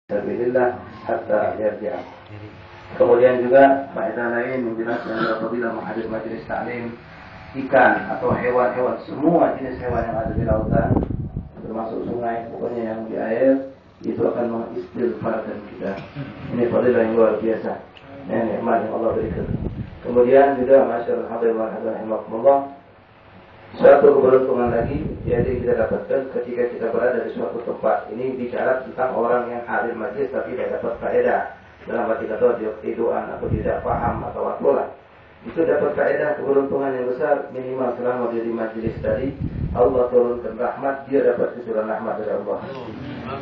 sabilillah hatta yarji'a. Kemudian juga faedah lain menjelaskan apabila menghadiri majelis taklim, ikan atau hewan-hewan, semua jenis hewan yang ada di lautan termasuk sungai, pokoknya yang di air itu akan mengistighfarkan kita. Ini fadilah yang luar biasa, nikmat yang Allah berikan. Kemudian juga masyaallah hadirin rahimakumullah, satu keberuntungan lagi yaitu kita dapatkan ketika kita berada di suatu tempat. Ini bicara tentang orang yang hadir majlis tapi tidak dapat faedah, dalam arti kata dia ketiduran atau tidak paham atau apalah. Itu dapat faedah keberuntungan yang besar, minimal selama dia di majlis tadi Allah turunkan rahmat, dia dapat kesuruhan rahmat dari Allah.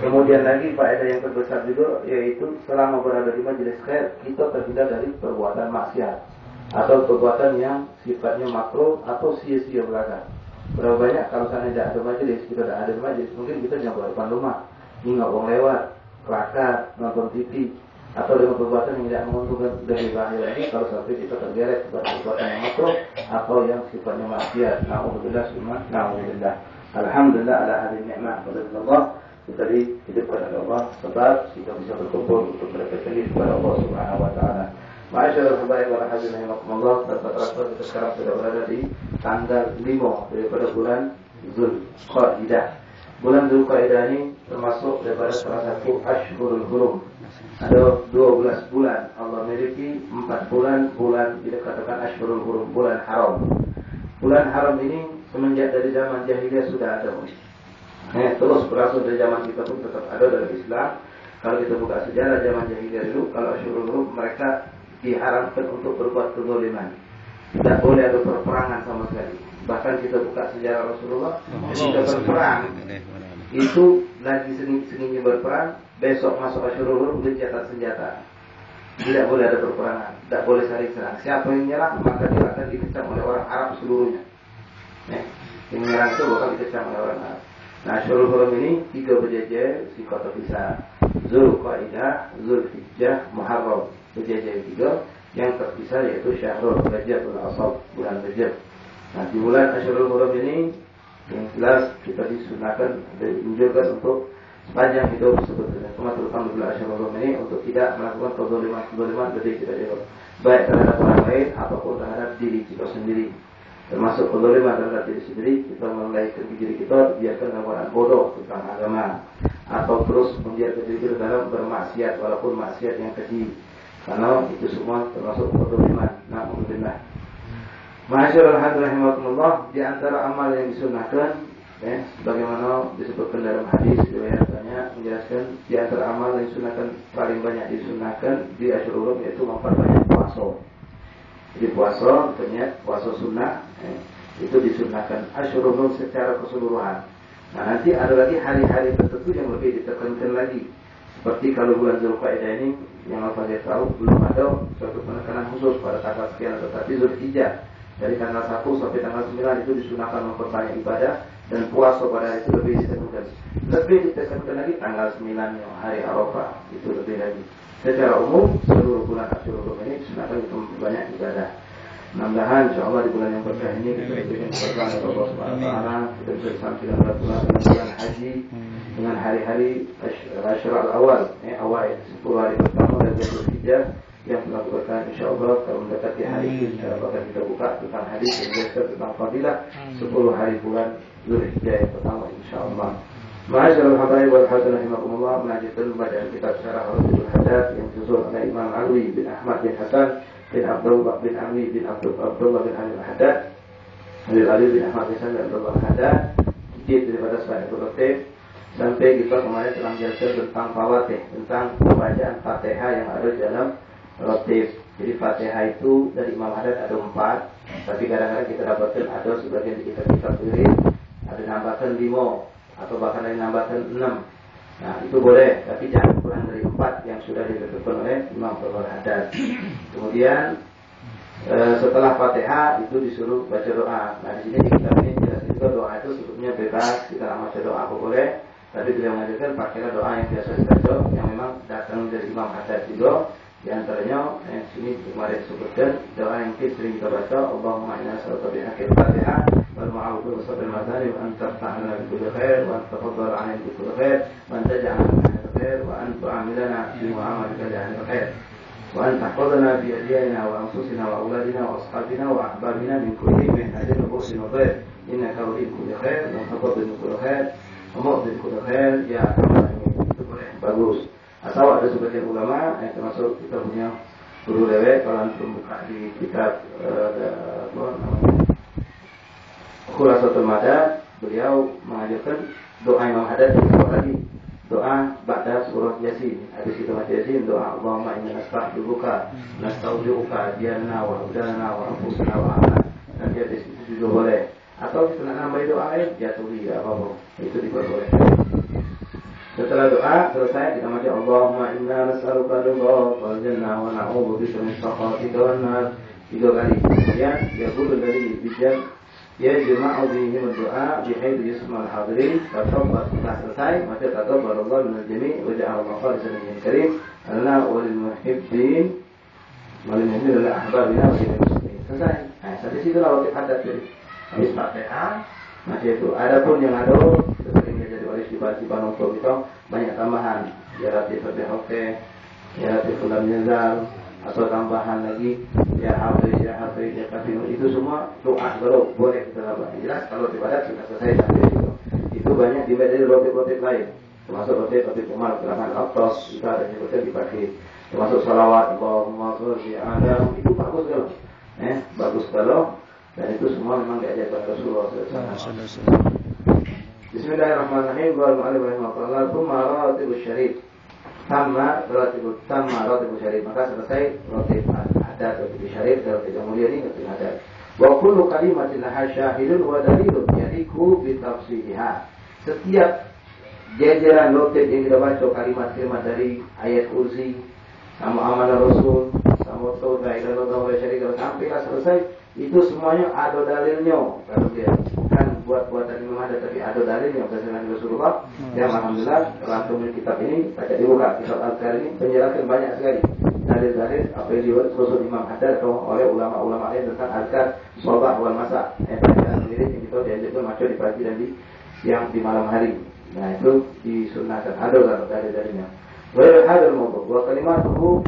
Kemudian lagi faedah yang terbesar juga yaitu selama berada di majlis khair kita terhindar dari perbuatan maksiat atau perbuatan yang sifatnya makruh atau sia-sia belaka. Berapa banyak kalau sana tidak ada majlis, kita tidak ada majlis, mungkin kita nyawa depan rumah, nengok orang lewat, kelakar, nonton TV, atau dengan perbuatan yang tidak menguntungkan dari bahaya ini kalau sampai kita tergeret kepada perbuatan yang makruh atau yang sifatnya maksiat. Na'udzubillah summa na'udzubillah. Alhamdulillah ala hadhihi ni'mah Allah. Kita dihidupkan oleh Allah sebab kita bisa berkumpul untuk berdekat kepada Allah Subhanahu wa taala. Ma'asyiral habaib wal hadirin rahimakumullah, kita sekarang sudah berada di tanggal 5 daripada bulan Zulqa'dah. Bulan Zulqa'dah ini termasuk daripada salah satu Ashhurul Hurum. Ada 12 bulan. Allah memiliki 4 bulan dikatakan Ashhurul Hurum, bulan haram. Bulan haram ini semenjak dari zaman jahiliyah sudah ada. Terus berasal dari zaman kita pun tetap ada dalam Islam. Kalau kita buka sejarah zaman jahiliyah dulu, kalau Ashhurul Hurum mereka diharamkan untuk berbuat kezaliman. Tidak boleh ada perperangan sama sekali. Bahkan kita buka sejarah Rasulullah, kita berperang itu lagi seni berperang, besok masuk Ashhurul Hurum gencatan senjata. Tidak boleh ada perperangan, tidak boleh saling serang. Siapa yang menyerang maka dia akan dikecam oleh orang Arab seluruhnya. Yang menyerang itu bakal dikecam oleh orang Arab. Nah, Ashhurul Hurum ini 3 berjejer, sikap terpisah. Zulqa'dah, Zulhijjah, Muharram. Berjejer 3 yang terpisah yaitu Syahrul Rajabul Asab, bulan Rajab. Nah, di bulan Ashhurul Hurum ini yang jelas kita disunahkan, dianjurkan untuk sepanjang hidup sebetulnya, terutama di bulan Ashhurul Hurum ini untuk tidak melakukan kezaliman dari kita juga, baik terhadap orang lain ataupun terhadap diri kita sendiri. Termasuk kezaliman terhadap diri sendiri, kita mulai ke diri kita biarkan gambaran bodoh tentang agama atau terus membiarkan diri kita dalam bermaksiat walaupun maksiat yang keji, karena itu semua termasuk kezaliman. Na'udzubillah. Ma'asyiral hadirin rahimakumullah, di antara amal yang disunahkan, sebagaimana disebutkan dalam hadis riwayatnya menjelaskan di antara amal yang disunahkan paling banyak disunahkan di Ashhurul Hurum yaitu memperbanyak puasa. Jadi puasa, puasa sunnah itu disunahkan Ashhurul Hurum secara keseluruhan. Nah, nanti ada lagi hari-hari tertentu yang lebih ditekankan lagi. Seperti kalau bulan Zulqa'dah ini yang apa saya tahu belum ada suatu penekanan khusus pada tanggal sekian, tetapi Zulhijjah dari tanggal 1 sampai tanggal 9 itu disunahkan memperbanyak ibadah dan puasa pada hari itu lebih ditekankan. Lebih ditekankan lagi tanggal 9 hari Arafah, itu lebih lagi. Secara umum seluruh bulan Ashhurul Hurum ini disunahkan untuk memperbanyak ibadah. Mudah-mudahan insyaallah di bulan yang berkah ini kita diberikan keberkahan oleh Allah Subhanahu wa taala, kita bisa sampai dengan bulan haji dengan hari-hari Asyura al-awal, awal 10 hari pertama dari Zulhijjah yang telah berkah insyaallah. Kalau mendekati hari ini akan kita buka tentang hadis yang menjelaskan tentang fadilah 10 hari bulan Zulhijjah yang pertama insyaallah. Ma'asyiral habaib wal hadirin rahimakumullah, melanjutkan bacaan kitab Syarah Rasulul Haddad yang disusun oleh Imam Alwi bin Ahmad bin Hasan bin Abdullah bin Alwi bin Abdullah bin Ali al-Haddad, Ali bin Ahmad bin Hasan bin Abdullah al-Haddad, dikit daripada Sahih Al-Ratib. Sampai kita kemarin telah menjelaskan tentang Fawatih, tentang pembacaan Fatihah yang ada di dalam Ratib. Jadi Fatihah itu dari Imam Haddad ada 4, tapi kadang-kadang kita dapatkan ada sebagian di kitab-kitab sendiri ada nambahkan 5 atau bahkan ada nambahkan 6. Nah, itu boleh, tapi jangan kurang dari 4 yang sudah ditetapkan oleh Imam Haddad. Kemudian setelah Fatihah itu disuruh baca doa. Nah, di sini di kitab ini jelas juga doa itu sebetulnya bebas, kita nak baca doa apa boleh. Tapi beliau mengajarkan pakailah doa yang biasa dibaca, yang memang datang dari Imam Haddad juga. Di antaranya yang sini kemarin disebutkan doa yang kita sering kita baca, Allahumma inna nas'aluka bi haqqil Fatihah wal ma'awudhu wa sabbil madani wa anta ta'ala bi kulli khair wa anta tafaddal 'alaina bi kulli khair wa anta ja'alna min الخير وأن تعاملنا بمعاملة لأهل الخير وأن تحفظنا في أدياننا وأنفسنا وأولادنا وأصحابنا وأحبابنا من كل من هذه البؤس وضير إنك ولي كل خير ومتفضل كل خير ومؤذن كل خير ya Rahman. Itu boleh, bagus. Atau ada sebagian ulama yang termasuk kita punya guru dewe, kalau antum buka di kitab Khulasatul Madad, beliau mengajarkan doa Imam Haddad lagi, doa ba'da surah Yasin. Habis kita baca Yasin, doa Allahumma inna nastaghfiruka nastaudiuka diyanna wa abdana wa anfusana wa amal. Nanti hadis itu juga boleh. Atau kita nak nambahin doa lain, jatuh tidak apa-apa. Itu diperbolehkan. Setelah doa selesai kita baca Allahumma inna nas'aluka ridhaka wal jannah wa na'udzubika min sakhatika wan nar 3 kali. Kemudian yaqulu alladhi bijal yajma'u bihim ad-du'a bihaythu yasma'u al-hadirin. Setelah selesai maka taqabbalallahu minal jami' wa ja'ala khalisan lil karim lana wa lil muhibbin wa lil mu'minin wal ahbabina wa lil muslimin. Selesai. Nah, sampai situ lah waktu hadat jadi. Habis Fatihah masih itu. Adapun yang ada seperti yang jadi oleh sifat-sifat nonton itu banyak tambahan. Ya Rabbi Fatihah, ya Rabbi Fulan Yazal, atau tambahan lagi ya Hafiz, ya Kafir. Itu semua doa kalau boleh kita lakukan. Jelas kalau ibadat sudah selesai sampai itu. Itu banyak dibaca dari roti-roti lain. Termasuk roti-roti Umar gerakan Atas itu ada disebutkan dipakai. Termasuk salawat Allahumma sholli ala itu bagus kalau. Bagus kalau. Dan itu semua memang diajarkan Rasulullah SAW. Bismillahirrahmanirrahim. Bismillahirrahmanirrahim. Tsumma ratibus syarif. Tamma ratibus syarif. Maka selesai ratib hadat, ratib syarif, dan ratib mulia ini ratib hadat. Wa kullu kalimatin laha syahidun wa dalilun yaliku bi tafsiliha. Setiap jajaran ratib yang kita baca kalimat-kalimat dari ayat kursi sama amanah Rasul sama tauhid wa syarika sampai selesai. Itu semuanya ada dalilnya. Kalau dia bukan buat-buatan Imam Haddad, tapi ada dalilnya berdasarkan Rasulullah. Yang alhamdulillah kalau antum kitab ini baca dibuka kitab Al-Qari ini penjelasan banyak sekali dalil-dalil apa yang dibuat Rasul Imam Haddad atau oleh ulama-ulama lain tentang azkar shabah wal masa. Bacaan sendiri yang kita dianjurkan baca di pagi dan di siang di malam hari. Nah itu disunnahkan ada dalil-dalilnya. Wa hadal mawdu' wa kalimatuhu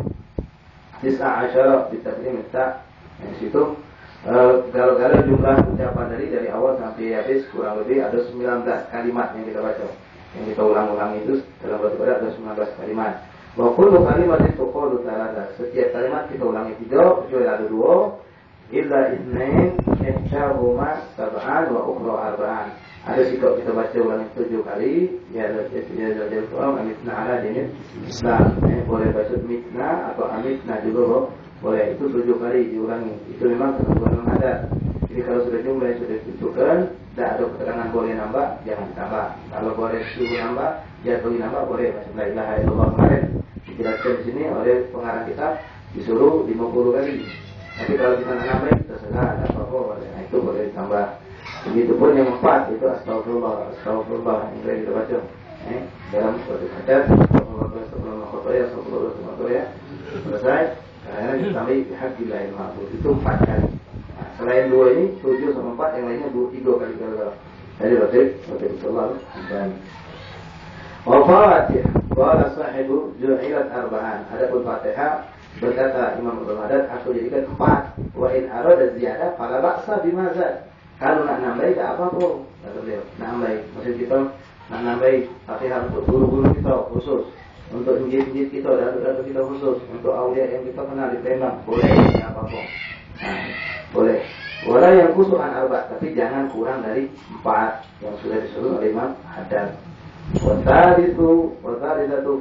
19 bitakrim ta. Di situ kalau jumlah ucapan dari awal sampai habis kurang lebih ada 19 kalimat yang kita baca. Yang kita ulang-ulang itu dalam bahasa Arab ada 19 kalimat. Wa kullu kalimatin tuqalu thalatha. Setiap kalimat kita ulangi 3 kecuali ada 2. Illa itsnain ihdahuma sab'an wa ukhra arba'an. Ada sikap kita baca ulangi 7 kali. Ya ada soal amitna ala dinin Islam. Boleh baca mitna atau amitna juga boleh. Itu 7 kali diulangi. Itu memang ketentuan yang ada. Jadi kalau sudah jumlah yang sudah ditentukan, tidak ada keterangan boleh nambah, jangan tambah. Kalau boleh suruh nambah, ya boleh nambah, boleh. La ilaha illallah kemarin dijelaskan di sini oleh pengarang kitab disuruh 50 kali. Tapi kalau kita nambah, terserah ada apa-apa boleh. Nah, itu boleh ditambah. Begitupun yang 4 itu astagfirullah yang boleh kita baca. Dalam suatu hadis, astagfirullah selesai. Karena ditambah bihaqillah al-ma'bud itu 4 kali. Nah, selain 2 ini 7 sama 4 yang lainnya 3 kali kalau. Jadi ratib sallallahu dan Al-Fatihah. Qala sahibu ju'ilat arba'an. Adapun Fatihah berkata Imam Ibnu Haddad aku jadikan 4. Wa in arada ziyadah fala ba'sa bima zad. Kalau nak nambah tak apa-apa. Kata beliau, nambah. Maksud kita nak nambah Fatihah untuk guru-guru kita khusus. Untuk masjid-masjid kita, datuk-datuk kita khusus. Untuk awliya yang kita kenal di Palembang, boleh, tidak apa-apa. Nah, boleh. Walau yang kusuhan arba, tapi jangan kurang dari 4 yang sudah disuruh oleh Imam Haddad. Wasalitu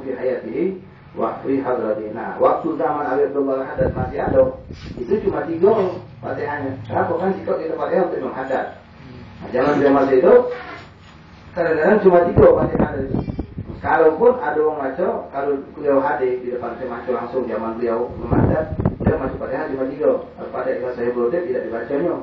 fi hayatihi wa fi hadratina. Waktu zaman Ali Abdullah Haddad masih ada, itu cuma 3 Fatihahnya. Kenapa kan sikap kita Fatihah untuk Imam Haddad? Nah, zaman masih itu, kadang-kadang cuma 3 Fatihah dari itu. Kalaupun ada orang baca, kalau beliau hadir di depan saya masuk langsung zaman beliau Haddad, dia masuk Fatihah cuma 3. Pada ikhlas saya berutip tidak dibacanya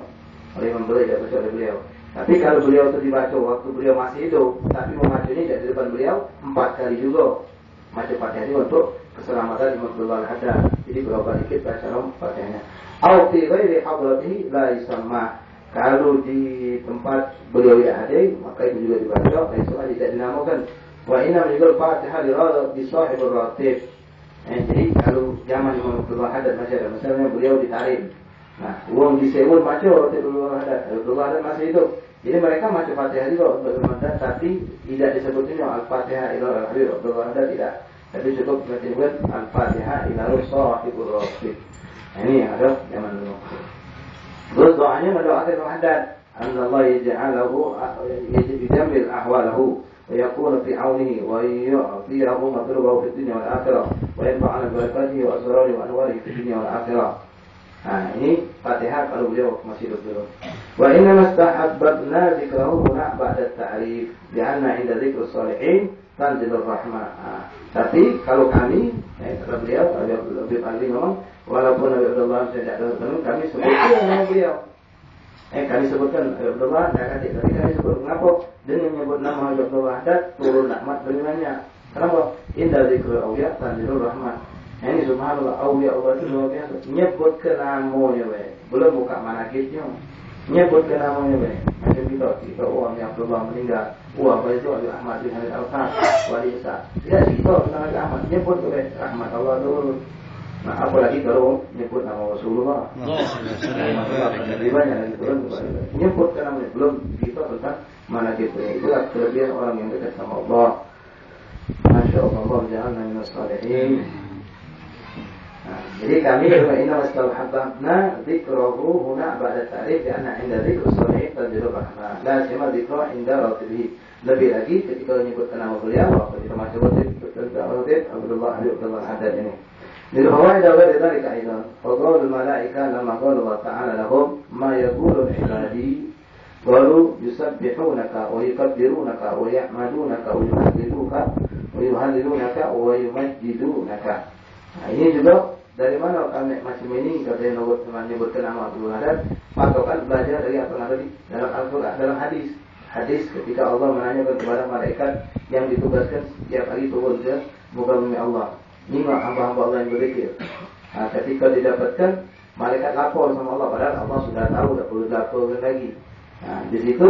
oleh Imam Beliau, tidak baca oleh beliau. Tapi kalau beliau itu dibaca waktu beliau masih hidup, tapi membacanya di depan beliau 4 kali juga. Baca Fatihah ini untuk keselamatan Imam Abdullah Haddad. Jadi berapa dikit baca Fatihahnya. Au fi ghairi hadratihi la yusamma. Kalau di tempat beliau yang hadir, maka itu juga dibaca, itu tidak dinamakan Wa inna menjul Fatihah di sahibul ratib. Jadi kalau zaman Imam Abdullah Haddad masih ada, misalnya beliau ditarik. Nah, uang disewun macam ratib Abdullah Haddad. Abdullah Haddad masih hidup. Jadi mereka macam Fatihah juga untuk Imam Haddad, tapi tidak disebutnya Al-Fatihah ila al-Habib Abdullah Haddad tidak. Tapi cukup menyebut Al-Fatihah ila sahibul ratib. Ini yang ada zaman dulu. Terus doanya mendoakan Imam Haddad, Allah yaj'alahu yajamil ahwalahu. ويكون في عونه ويعطيه مطلوبه في الدنيا والآخرة وينفعنا ببركاته وأسراره وأنواره في الدنيا والآخرة. Nah, ini Fatihah kalau beliau masih hidup dulu. Wa inna mastahabbatna dzikrahu huna ba'da ta'rif bi'anna 'inda dzikrus shalihin tanzilur rahmah. Tapi kalau kami, kata beliau lebih paling ngomong, walaupun Nabi Abdullah tidak ada kami sebutkan nama beliau. Kami sebutkan Abdullah, tapi kami sebut kenapa? Dengan menyebut nama Abdullah Haddad turun rahmat dengannya. Kenapa? Indah zikrul awliya tanzilur rahmat. Ini subhanallah, awliya Allah itu luar biasa. Nyebut ke namanya, belum buka manakibnya. Nyebut ke namanya, macam kita orang yang Abdullah meninggal. Apa itu Ali Ahmad bin Hamid Al-Qas, Wali Isa. Tidak kita tentang Ali Ahmad, nyebut ke rahmat Allah dulu. Nah, apalagi kalau nyebut nama Rasulullah. Banyak lagi turun nyebut ke namanya, belum kita tentang manakibnya. Itulah kelebihan orang yang dekat sama Allah. Masya Allah, ja'alna minas salihin. Jadi kami inna wastalhabna dzikrahu huna ba'da ta'rif karena inda dzikrus shalihin tanzilur rahmah. La sima dzikra inda ratibihi. Lebih lagi ketika menyebutkan nama beliau, apa kita masih tentang Abdullah Haddad ini. للفوائد غير ذلك أيضا فقول الملائكة لما قال الله تعالى لهم ما يقول العبادي قالوا يسبحونك ويكبرونك ويحمدونك ويهللونك ويمجدونك. Nah, ini juga dari mana kami macam ini katanya menyebutkan nama Abdullah Haddad, patokan belajar dari apa tadi dalam Al-Quran, dalam hadis ketika Allah menanyakan kepada malaikat yang ditugaskan setiap hari turun ke muka bumi Allah. Ini hamba-hamba Allah yang berzikir. Nah, ketika didapatkan, malaikat lapor sama Allah. Padahal Allah sudah tahu, tak perlu lapor lagi. Nah, di situ,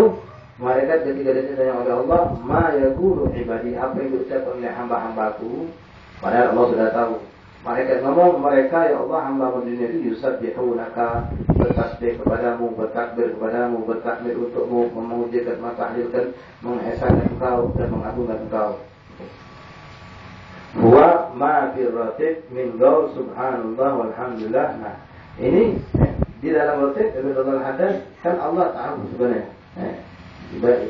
malaikat ketika ditanya oleh Allah, ma yaqulu ibadi, apa yang diucapkan oleh hamba-hambaku. Padahal Allah sudah tahu. Malaikat ngomong, mereka ya Allah hamba dunia itu yusabbihunaka, bertasbih kepadamu, bertakbir kepadamu, bertakbir untukmu, memujikan, mentahlilkan, mengesahkan engkau dan mengagungkan engkau. Huwa ma fil ratib min qaul subhanallah walhamdulillah. Nah, ini di dalam ratib Abdullah Haddad kan Allah tahu sebenarnya.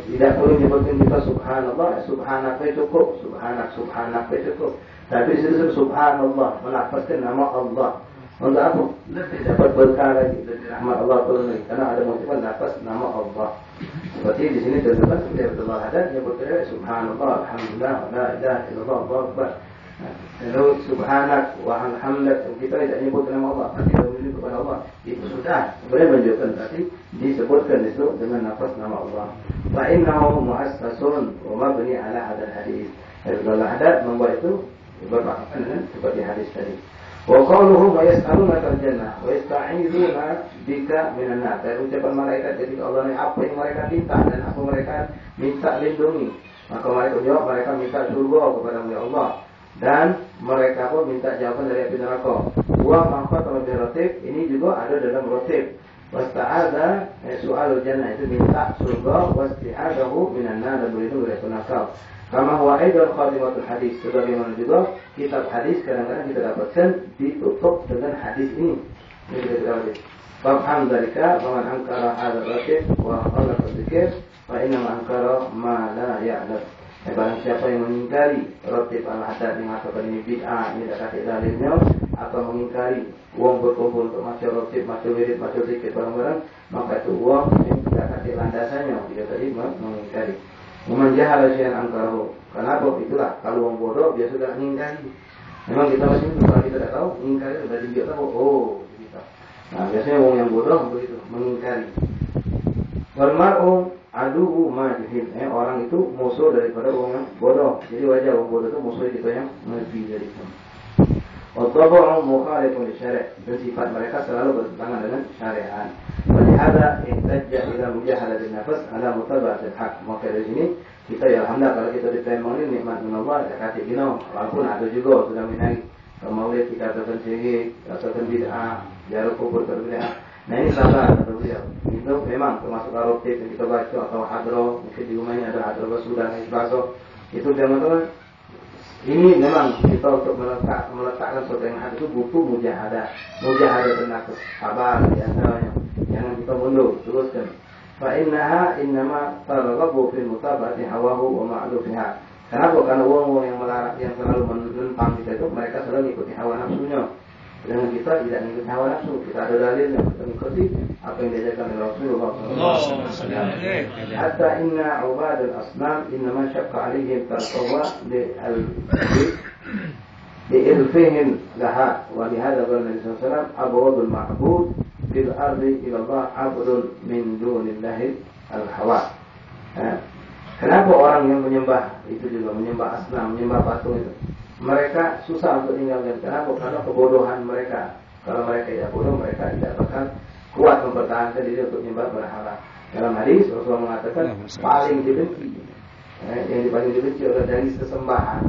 Tidak perlu menyebutkan kita subhanallah, subhanak cukup, subhanak cukup. Tapi disebut subhanallah, melafazkan nama Allah. Untuk apa? Dapat berkah lagi dari rahmat Allah turun lagi. Karena ada mengucapkan lafaz nama Allah. Seperti di sini terdapat Abdullah Haddad menyebutkan subhanallah, alhamdulillah, la ilaha illallah, Allahu akbar. Lalu subhanak wa alhamdulillah kita tidak menyebut nama Allah, tapi kita menyebut kepada Allah. Itu sudah boleh menunjukkan tapi disebutkan itu dengan nafas nama Allah. Fa innahu muassasun wa mabni ala hadzal hadis. Abdullah Haddad membuat itu bermakna dengan seperti hadis tadi. Wa qawluhu wa yas'alunaka al-jannah wa yasta'iduna bika minan nar. Dan ucapan malaikat ketika Allah ini apa yang mereka minta dan apa mereka minta lindungi. Maka mereka jawab mereka minta surga kepada Allah. Dan mereka pun minta jawaban dari api neraka. Wa maqat lebih ratib ini juga ada dalam ratib. Wasta'adha soalul jannah itu minta surga, wasti'adahu minan nar dan berlindung dari neraka. Kama huwa aidan khatimatul hadis. Sebagaimana juga kitab hadis kadang-kadang kita dapatkan ditutup dengan hadis ini. Ini kita hadis. Faham dzalika wa man ankara hadzal ratib wa qala dzikr fa inna man ankara ma la ya'lam. Barang siapa yang mengingkari ratib al-Haddad yang mengatakan ini bid'ah, ini tidak kasih dalilnya, atau mengingkari uang berkumpul untuk maca ratib, maca wirid, maca zikir barang-barang, maka itu uang yang tidak kasih landasannya. Dia tadi mengingkari. Memanjahala syai'an angkarahu. Kenapa? Itulah kalau uang bodoh dia sudah mengingkari. Memang kita masih kalau kita tidak tahu mengingkari berarti dia tahu. Oh, kita. Nah biasanya uang yang bodoh begitu mengingkari. Wal mar'u aduhu majhil. Orang itu musuh daripada orang yang bodoh. Jadi wajar orang bodoh itu musuh kita yang lebih dari itu. Wattabu'u mukhalifun lisyari'. Dan sifat mereka selalu bertentangan dengan syariat. Walihada ihtajja ila mujahadatin nafas ala mutaba'atil haq. Maka dari sini kita ya alhamdulillah kalau kita ditembang ini nikmat Allah ya kasih gino, walaupun ada juga sudah minai maulid dikatakan syirik, dikatakan bid'ah, jarak kubur berbid'ah. Nah ini salah kata beliau. Itu memang termasuk aruptif yang kita baca atau hadro, mungkin di rumahnya ada hadro sudah naik baso. Itu teman-teman. Ini memang kita untuk meletakkan sesuatu yang ada itu butuh mujahadah tenang sabar di antaranya. Jangan kita mundur, teruskan. Fa innaha innama targhabu fi mutabati hawahu wa ma'lufiha. Kenapa? Karena orang-orang yang melarang, yang selalu menentang kita itu mereka selalu mengikuti hawa nafsunya. Sedangkan kita tidak mengikuti hawa nafsu, kita ada dalilnya, kita mengikuti apa yang diajarkan oleh Rasulullah SAW. Hatta inna ubadul asnam innama syaqqa alaihim tarqawa li'ilfihim laha wa lihada qala Nabi SAW abghadul ma'bud fil ardi ila Allah abdun min dunillahi al-hawa. Kenapa orang yang menyembah itu juga menyembah asnam, menyembah patung itu? Mereka susah untuk tinggalkan. Kenapa? Karena kebodohan mereka. Kalau mereka tidak bodoh, mereka tidak bakal kuat mempertahankan diri untuk menyembah berhala. Dalam hadis Rasulullah mengatakan paling dibenci, yang paling dibenci adalah dari sesembahan.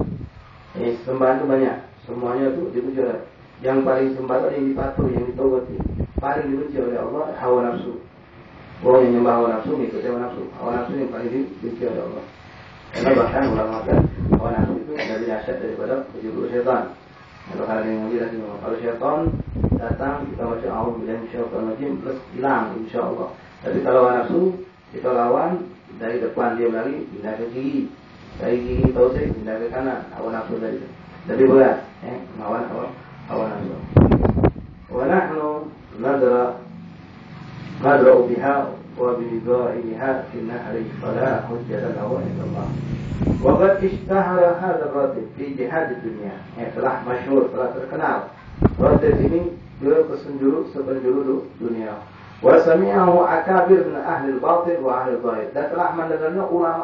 Sesembahan itu banyak, semuanya itu dibenci oleh. Yang paling sembah itu yang dipatuhi, yang ditobati. Paling dibenci oleh Allah hawa nafsu. Orang yang menyembah hawa nafsu, mengikuti hawa nafsu. Hawa nafsu yang paling dibenci oleh Allah. Karena bahkan ulama kata hawa nafsu itu lebih dahsyat daripada penjuru syaitan. Kalau kalian yang bilang kalau syaitan datang kita baca a'udzubillahi minasyaitonir rajim terus hilang insyaallah. Tapi kalau hawa nafsu kita lawan dari depan dia lari pindah ke kiri, dari kiri tausik pindah ke kanan. Hawa nafsu dari itu lebih berat, melawan hawa nafsu. Wa nahnu nadra'u biha wa bighaiha fi nahri fala hujjata lahu inda Allah. Wa qad ishtahara hadha ar-ratib fi jihad dunya. Telah masyhur, telah terkenal. Ratib ini beliau sepenjuru dunia. Wa sami'ahu akabir min ahli al-batil wa ahli al-zahir. Dan telah mendengarnya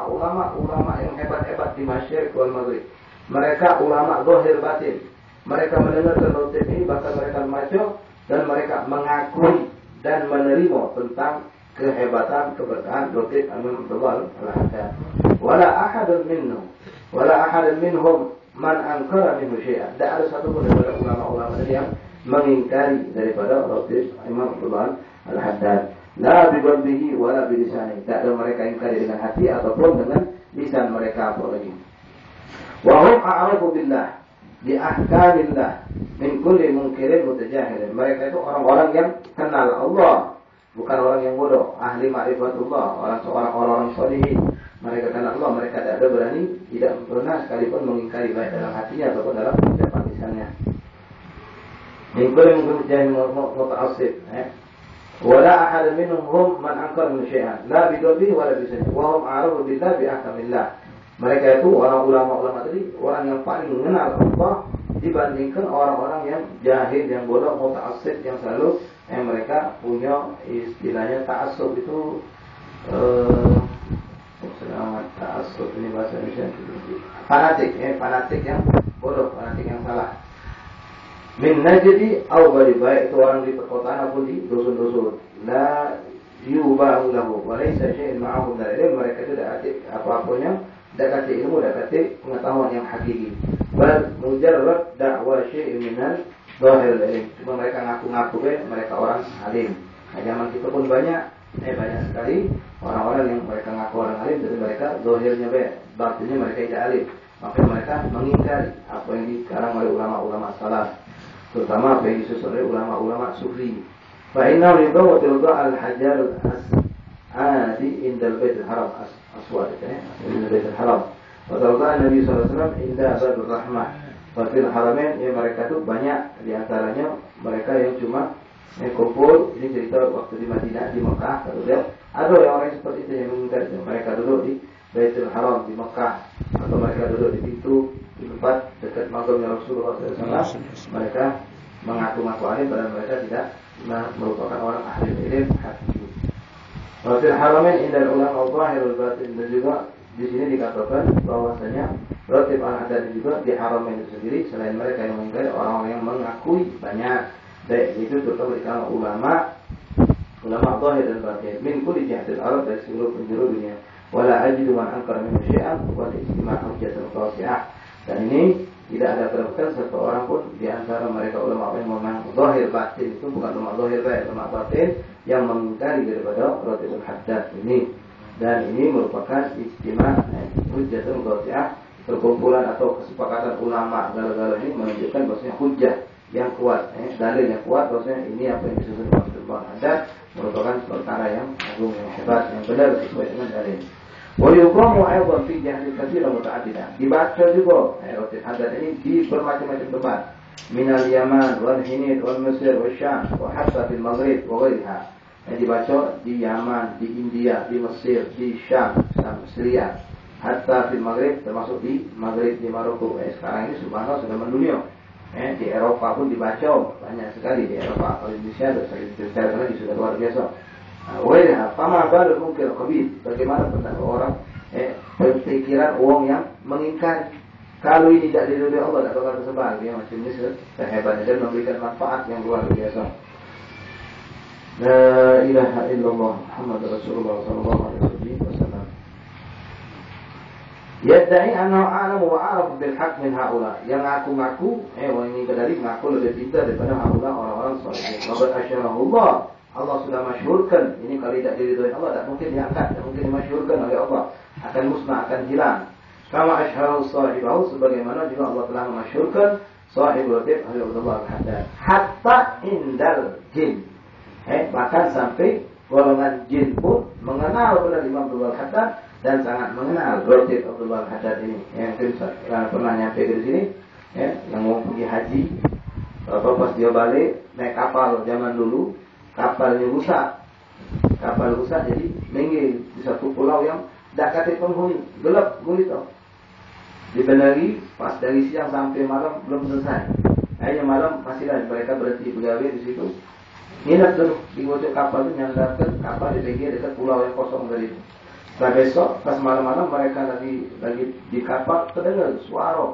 ulama yang hebat-hebat di Masyriq wal Maghrib. Mereka ulama zahir batin. Mereka mendengarkan ratib ini, bahkan mereka membaca dan mereka mengakui dan menerima tentang kehebatan keberkahan ratib Imam Abdullah al-Haddad. Wala ahadun minhum man ankara minhu syai'an. Tidak ada satu pun daripada ulama-ulama yang mengingkari daripada ratib Imam Abdullah al-Haddad. La bi qalbihi wala bi lisanihi. Tidak ada mereka ingkari dengan hati ataupun dengan lisan mereka apalagi. Wa hum a'rafu billah bi ahkamillah min kulli munkirin mutajahilin. Mereka itu orang-orang yang kenal Allah, bukan orang yang bodoh, ahli ma'rifatullah, orang-orang sholihin. Mereka kenal Allah, mereka tidak ada berani, tidak pernah sekalipun mengingkari baik dalam hatinya ataupun dalam ucapan lisannya. Min kulli munkirin muta'assib. Wala ahad minhum man ankara min syai'an la bi qalbihi wala bi lisanihi wa hum a'rafu billah bi ahkamillah. Mereka itu orang ulama tadi, orang yang paling mengenal Allah dibandingkan orang-orang yang jahil, yang bodoh, muta'assib, yang selalu mereka punya istilahnya ta'assub itu ta'assub ini bahasa Indonesia fanatik yang bodoh, fanatik yang salah. Min najdi aw bari, baik itu orang di perkotaan ataupun di dusun-dusun. La yubahu lahu wa laysa syai'un ma'ahum dari ilmu. Mereka tidak ada apa-apanya, tidak kasih ilmu, tidak kasih pengetahuan yang hakiki. Bal mujarrad da'wa syai'in minal zahir al-ilm. Cuma mereka ngaku-ngaku mereka orang alim. Nah, zaman kita pun banyak sekali orang-orang yang mereka ngaku orang alim, tapi mereka zahirnya batinnya mereka tidak alim. Maka mereka mengingkari apa yang dikarang oleh ulama-ulama salaf, terutama apa yang disusun oleh ulama-ulama sufi. Fa innahu yudawwatu al-hajar al-asadi indal baitul haram aswad indal baitul haram. Wa tawalla Nabi sallallahu alaihi wasallam inda badur rahmah. Wa fil haramain, mereka itu banyak di antaranya mereka yang cuma kumpul. Ini cerita waktu di Madinah, di Mekah. Kemudian ada orang seperti itu yang mengingkari. Mereka duduk di Baitul Haram di Mekah, atau mereka duduk di pintu di tempat dekat makamnya Rasulullah SAW. Mereka mengaku-ngaku alim, padahal mereka tidak merupakan orang ahli ilmu hakiki. Wa fil haramain indal ulama zahirul batin. Dan juga di sini dikatakan bahwasanya ratib al-Haddad juga di haramain itu sendiri, selain mereka yang mengingkari, orang-orang yang mengakui banyak, baik itu terutama di kalangan ulama zahir dan batin min kulli jihatil arab, dari seluruh penjuru dunia. wala ajidu man ankara min syai'an wal ijtima' hujjatun qasi'ah. Dan ini tidak ada kedapatan satu orang pun di antara mereka ulama yang memang zahir batin, itu bukan ulama zahir baik, ulama batin yang mengingkari daripada Ratibul Haddad ini. Dan ini merupakan ijtima' hujjatun qasi'ah, perkumpulan atau kesepakatan ulama segala-gala ini menunjukkan bahwasanya hujjah yang kuat, dalil yang kuat bahwasanya ini apa yang disusun Ratibul Haddad merupakan perkara yang agung, yang hebat, yang benar sesuai dengan dalil. Wayuqamu aydan fi jahdil katsira muta'addidah. Dibaca juga Ratibul Haddad ini di bermacam-macam tempat. Minal Yaman wal Hind wal Mesir wal Syam wa hatta fil Maghrib wa ghairiha. Dibaca di Yaman, di India, di Mesir, di Syam, Syria, hatta fil Maghrib, termasuk di Maghrib, di Maroko. Sekarang ini subhanallah sudah mendunia. Di Eropa pun dibaca banyak sekali di Eropa. Kalau Indonesia lagi sudah luar biasa. Wah, fama balu mungkin khabith. Bagaimana tentang orang berpikiran orang yang mengingkari kalau ini tidak diridhoi Allah, tidak bakal tersebar. Dia macam ini sehebatnya dan memberikan manfaat yang luar biasa. La ilaha illallah Muhammad Rasulullah sallallahu alaihi wasallam. Yadda'i annahu a'lamu wa a'rafu bil haqq min haula. Yang ngaku-ngaku orang ini kedari mengaku lebih pintar daripada haula orang-orang saleh. Wa asyarahullah. Allah sudah masyhurkan, ini kalau tidak diridhoi Allah tak mungkin diangkat, tak mungkin dimasyhurkan oleh Allah, akan musnah, akan hilang. Kama asyharahu sahibahu, sebagaimana juga Allah telah memasyhurkan sahibul Ratib Abdullah Al-Haddad. Hatta indal jin. Bahkan sampai golongan jin pun mengenal benar Imam Abdullah Al-Haddad dan sangat mengenal Ratib Abdullah Al-Haddad ini. Yang pernah nyampe ke sini, yang mau pergi haji, pas dia balik naik kapal zaman dulu. Kapalnya rusak. Kapal rusak jadi minggir di satu pulau yang tak kata penghuni. Gelap gulita. Dibenahi pas dari siang sampai malam belum selesai. Akhirnya malam masihlah mereka berhenti pegawai di situ. Nginap dulu di bawah kapal itu nyandarkan kapal di pinggir dekat pulau yang kosong dari itu. Setelah besok pas malam-malam mereka lagi di kapal terdengar suara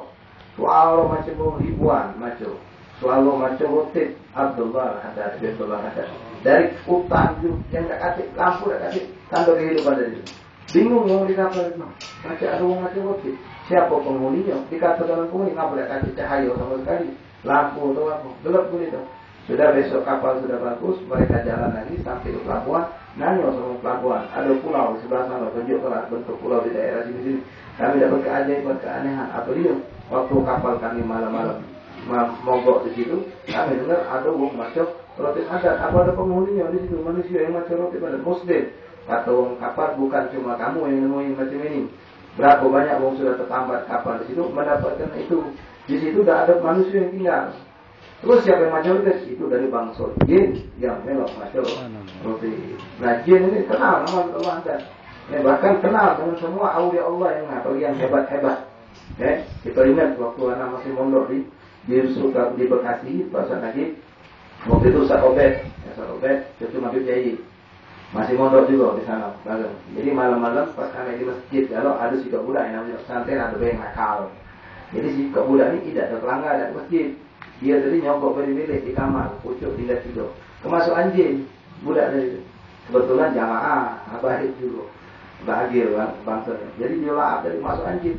macam ribuan macam. Suara macam Ratib Abdullah Al-Haddad, Abdullah Al-Haddad. Dari hutan yang tak kasih lampu, tak kasih tanda kehidupan dari itu. Bingung mau di kapal itu. Baca ada orang macam Ratib. Siapa penghuninya? Dikata dalam penghuni ngapa tak kasih cahaya sama sekali, lampu atau apa? Gelap begitu. Sudah besok kapal sudah bagus, mereka jalan lagi sampai ke pelabuhan. Nanya sama pelabuhan, ada pulau di sebelah sana, tunjukkan bentuk pulau di daerah sini. Kami dapat keajaiban, keanehan. Apa dia? Waktu kapal kami malam-malam mogok di situ, kami dengar ada orang macam Ratib Haddad. Apa ada penghuninya di situ? Manusia yang macam Ratib Haddad, Muslim. Kata orang kapal, bukan cuma kamu yang nemuin macam ini. Berapa banyak orang sudah tertambat kapal di situ mendapatkan itu. Di situ dah ada manusia yang tinggal. Terus siapa yang mayoritas? Itu dari bangsa jin yang memang macam Ratib. Nah jin ini kenal nama Allah Haddad. Bahkan kenal dengan semua aulia Allah yang hebat-hebat. Kita ingat waktu anak masih mondok di Bekasi, pasal lagi waktu itu Ustaz Obed, cucu Habib Yai masih mondok juga di sana. Jadi malam-malam pas kami di masjid, kalau ada si budak yang namanya pesantren, ada yang nakal. Jadi si budak ini tidak ada pelanggar di masjid. Dia tadi nyogok beri-beri di kamar, pucuk tinggal tidur. Kemasuk anjing, budak dari itu. Kebetulan jamaah, abahid juga, bahagia bangsa. Jadi dia laap dari masuk anjing.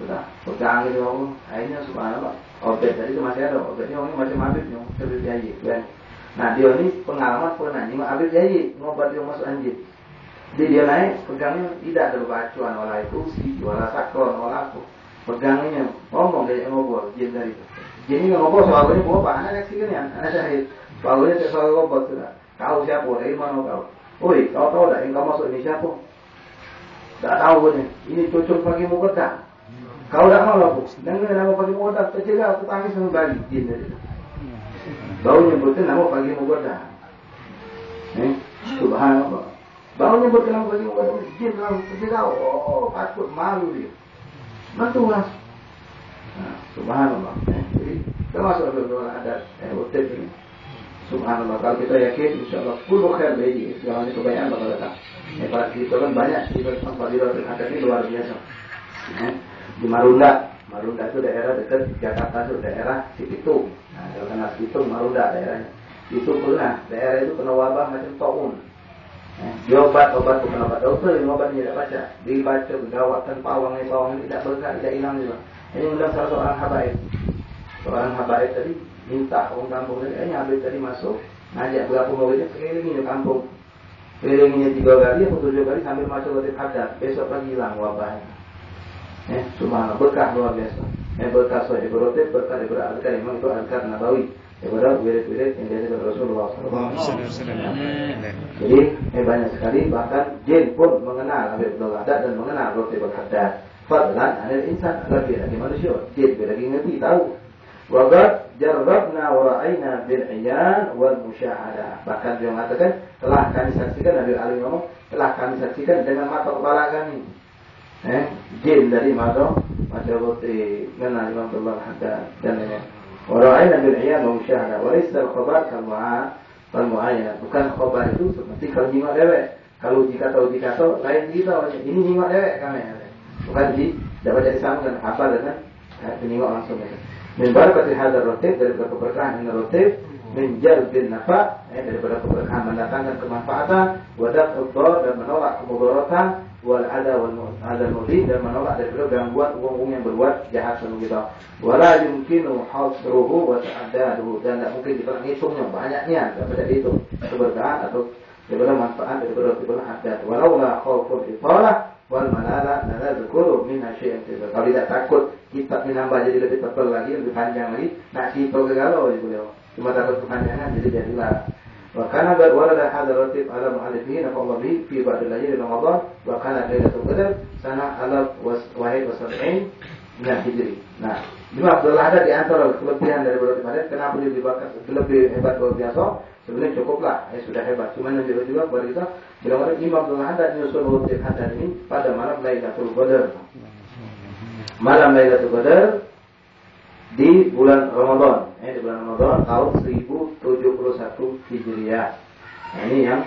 Sudah, pegang itu orang, akhirnya subhanallah. Obed tadi itu masih ada, Obed ini orangnya macam Habib yang Habib Yai. Nah dia ini pengalaman pernah nyimak Habib Yai ngobat yang masuk anjing. Jadi dia naik, pegangnya tidak ada bacuan, wala itu si, wala sakron, wala aku. Pegangnya ngomong dia ngobrol, jin dari itu. Jin ini ngobrol soalnya bawa apa? Anak sih kan, anak syahid. Soalnya soal ngobrol sudah. Kau siapa? Dari mana kau? Oi, kau tahu tak yang kau masuk ini siapa? Tak tahu ni. Ini cocok pagi mau kerja. Kau tak mau aku. Dengar nama pagi mau kerja, tercegah aku tangis sama balik jin dari itu. Bau nyebutkan nama pagi mau kerja. Subhanallah. Bau nyebutkan nama pagi mau kerja, jin dalam tercegah. Oh, patut malu dia. Mantulah. Nah, subhanallah. Jadi termasuk Abdullah Haddad Ratib ini. Subhanallah. Kalau kita yakin, insyaallah kullu khair bayi. Segalanya kebaikan bakal datang. Para kita kan banyak cerita tentang Fadilah Ratib Haddad ini luar biasa. Di Marunda itu daerah dekat Jakarta, itu daerah Cipitung. Nah, kalau kena Cipitung, Marunda daerahnya. Itu pernah, daerah itu kena wabah macam taun. Obat bukan obat dokter, yang obatnya tidak baca, dibaca gawatan pawang tidak berkah, tidak hilang juga. Ini undang salah seorang habaib. Seorang habaib tadi minta orang kampung tadi, habis tadi masuk, ngajak berapa muridnya kelilingi kampung, kelilinginya 3 kali atau 7 kali sambil masuk ke hadat. Besok lagi hilang wabahnya. Cuma berkah luar biasa. Berkah soal ibaratnya berkah daripada azkar, memang itu azkar nabawi. Daripada wirid-wirid yang diajarkan Rasulullah SAW. Jadi banyak sekali, bahkan jin pun mengenal Habib Abdul Haddad dan mengenal Roti Haddad. Fadlan anil insan, lebih lagi manusia. Jin lagi ngerti tahu. Waqad jarrabna wa ra'ayna bil 'iyan wal musyahadah. Bahkan dia mengatakan telah kami saksikan, Nabi Ali ngomong, telah kami saksikan dengan mata kepala kami. Jin dari mata Roti mengenal Imam Abdul Haddad dan lainnya. Wara'ayna bil 'iyan wa musyahadah wa laysa al-khabar kal mu'ayyanah. Bukan khabar itu seperti kalau nyimak dewek. Kalau jika tahu lain kita ini nyimak dewek kami. Bukan dapat jadi sambungan apa dengan penyimak langsung. Min barakati hadzal ratib, daripada keberkahan ini ratib, min jalbil nafa, daripada keberkahan mendatangkan kemanfaatan, wa daf'ud dar, dan menolak kemudaratan, wal ada wal mudhi, dan menolak daripada gangguan wong yang berbuat jahat sama kita. Wala yumkinu hasruhu wa ta'addaduhu, dan tidak mungkin kita menghitungnya banyaknya, dapat dihitung keberkahan atau daripada manfaat daripada hadat. Walau la khaufun italah wal malala la dzukuru min syai'in. Kalau tidak takut kitab menambah jadi lebih tebal lagi, lebih panjang lagi, nak kita galau beliau. Cuma takut kepanjangan jadi jadilah. Wa kana qad warada hadzal ratib ala mu'allifin Allah bihi fi ba'd al-layali Ramadan wa kana lailatul qadar sana 1071 min Hijri. Nah, Imam Abdul Haddad di antara kelebihan dari ratib Haddad, kenapa dia lebih hebat luar biasa? Sebenarnya cukuplah, sudah hebat. Cuma yang juga kepada kita, bila Imam Abdul Haddad menyusun ratib Haddad ini pada malam Lailatul Qadar. Malam Lailatul Qadar di bulan Ramadan, di bulan Ramadan tahun 1071 Hijriah. Nah, ini yang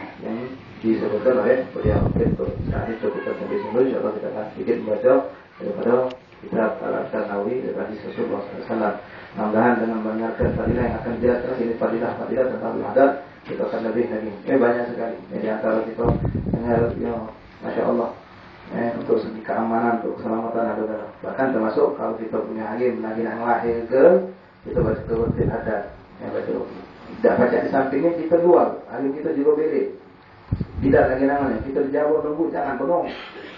disebutkan oleh beliau. Betul. Saat ini cukup sampai sini. Insyaallah kita akan sedikit membaca daripada kitab Al-Nawawi dari hadis Rasulullah SAW. Mudah-mudahan dengan mendengarkan fadilah yang akan dijelaskan ini fadilah tentang hadat, kita akan lebih lagi. Banyak sekali. Jadi antara kita dengar yang Masya Allah. Untuk segi keamanan, untuk keselamatan ada. Bahkan termasuk kalau kita punya hakim lagi yang lahir kita baca ratib hadat. Tidak baca di sampingnya kita jual, hakim kita juga beli. Tidak lagi namanya, kita dijawab nunggu, jangan bengong,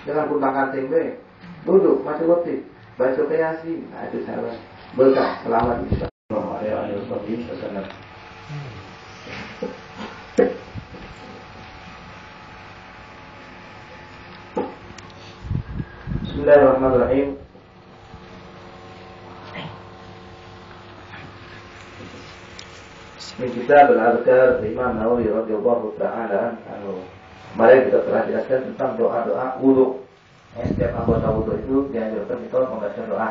jangan puntang kanting duduk, baca ratib, baca Yasin. Nah itu sahabat berkah, selamat insyaallah. Bismillahirrahmanirrahim. Min kitab al-Adhkar Imam Nawawi radhiyallahu ta'ala anhu. Mari kita telah jelaskan tentang doa-doa wudu. Setiap anggota wudu itu dianjurkan kita membaca doa.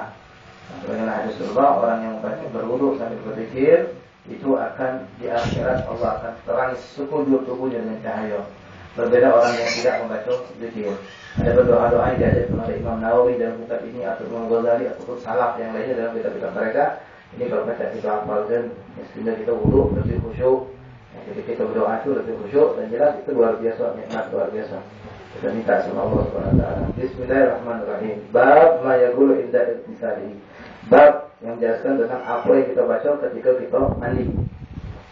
Sebagaimana hadis Rasulullah, orang yang berwudu sambil berzikir itu akan di akhirat Allah akan terangi sekujur tubuhnya dengan cahaya. Berbeda orang yang tidak membaca zikir. Ada doa-doa yang diajarkan oleh Imam Nawawi dalam kitab ini atau Imam Ghazali ataupun salaf yang lainnya dalam kitab-kitab mereka. Ini kalau baca kita hafalkan, sehingga kita wudu lebih khusyuk. Jadi kita berdoa itu lebih khusyuk dan jelas itu luar biasa, nikmat luar biasa. Kita minta sama Allah SWT. Bismillahirrahmanirrahim. Bab ma yaqulu inda ittisali. Bab yang menjelaskan tentang apa yang kita baca ketika kita mandi.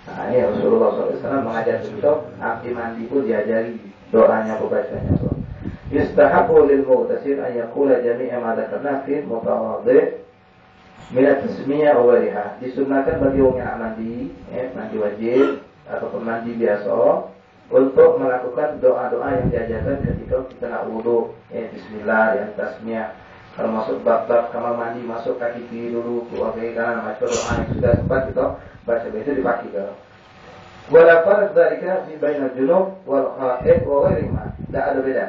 Nah, ini Rasulullah SAW mengajar kita, abdi mandi pun diajari doanya pembacanya. Yustahabu lil mughtasil an yaqula jami'a ma dzakarna fi mutawaddi' min at-tasmiyah wa ghayriha. Disunnahkan bagi orang yang mandi, mandi wajib ataupun mandi biasa, untuk melakukan doa-doa yang diajarkan ketika kita nak wudu. Bismillah, yang tasmiyah. Kalau masuk bab-bab kamar mandi, masuk kaki kiri dulu, keluar kaki kanan, macam doa yang sudah sempat kita baca itu dipakai kalau. Wala farq dzalika fi bainal junub wal haid wa ghairihima. Tidak ada beda.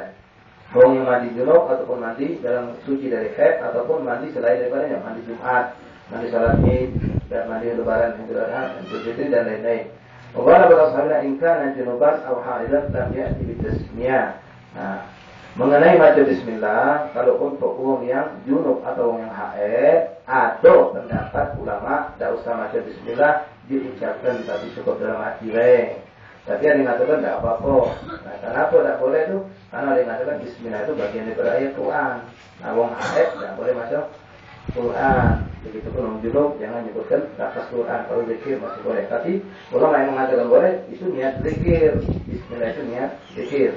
Orang yang mandi junub ataupun mandi dalam suci dari haid ataupun mandi selain daripadanya, mandi Jumat, mandi salat Id, dan mandi lebaran, Idul Adha, Idul Fitri dan lain-lain. Wala ba'asabna in kana junuban aw haidan lam ya'ti bitasmiyah. Nah, mengenai baca bismillah, kalau untuk orang yang junub atau orang yang haid, ada pendapat ulama tidak usah baca bismillah, diucapkan tapi cukup dalam hati. Tapi yang dikatakan tidak apa-apa. Nah, kenapa tidak boleh itu? Karena yang dikatakan Bismillah itu bagian daripada ayat Quran. Nah, wong haid tidak boleh masuk Quran. Begitu pun wong junub jangan nyebutkan lafaz Quran. Kalau zikir masih boleh. Tapi ulama yang mengatakan boleh itu niat zikir. Bismillah itu niat zikir.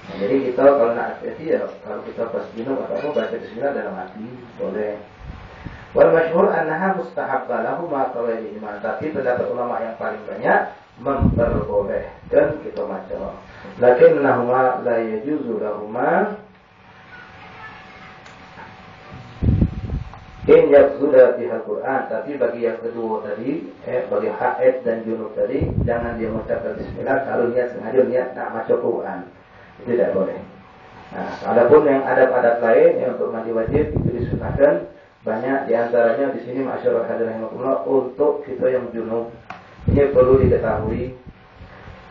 Nah, jadi kita kalau nak hati ya kalau kita pas junub atau apa baca Bismillah dalam hati boleh. Wal masyhur annaha mustahabbah lahu ma qawli iman. Tapi pendapat ulama yang paling banyak memperbolehkan kita baca. Lakinnahuma la yajuzu lahuma in yaqsuda bihal Quran. Tapi bagi yang kedua tadi, bagi haid dan junub tadi, jangan dia mengucapkan Bismillah kalau niat sengaja niat nak baca Quran. Itu tidak boleh. Nah, adapun yang adab-adab lain yang untuk mandi wajib itu disunahkan. Banyak diantaranya di sini masyarakat hadirin untuk kita yang junub. Ini perlu diketahui.